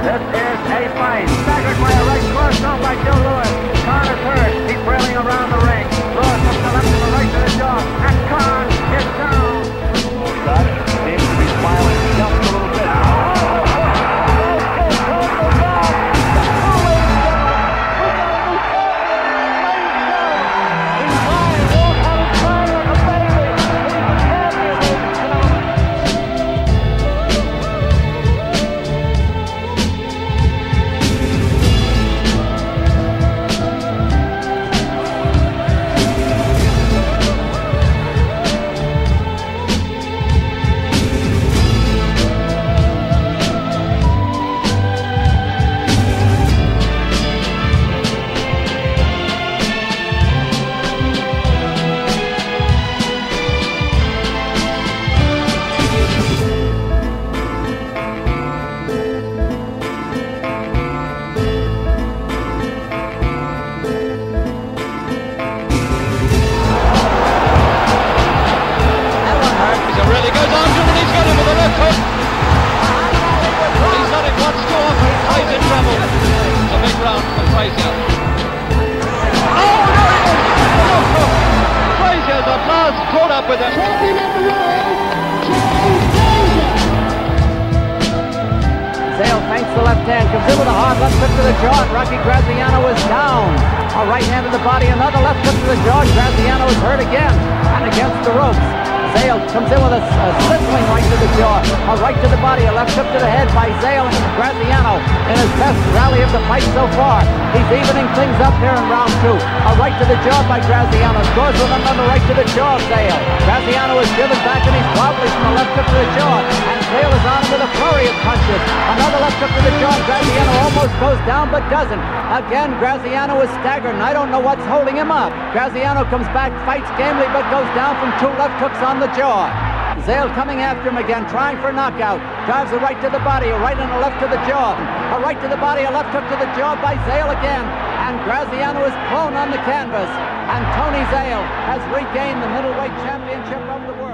This is a fight. Staggered by a right cross down by Joe Lewis. Khan is hurt. He's trailing around the ring. Lewis from the left to the right to the jaw. And Khan is down. Seems to be smiling just a little bit. Caught up with him. Zale feints the left hand, comes in with a hard left hook to the jaw, and Rocky Graziano is down. A right hand to the body, another left hook to the jaw, and Graziano is hurt again, and against the ropes. Zale comes in with a sizzling right to the jaw, a right to the body, a left hook to the head by Zale, and Graziano in his best rally of the fight so far. He's evening things up here in round two. A right to the jaw by Graziano, goes with another right to the jaw of Zale. Graziano is driven back and he's wobbly from the left hook to the jaw, and Zale is on him with a flurry of punches. Another left hook to the jaw, Graziano almost goes down but doesn't. Again, Graziano is staggered, and I don't know what's holding him up. Graziano comes back, fights gamely, but goes down from two left hooks on the jaw. Zale coming after him again, trying for a knockout. Drives a right to the body, a right and a left to the jaw. A right to the body, a left hook to the jaw by Zale again. And Graziano is prone on the canvas. And Tony Zale has regained the middleweight championship of the world.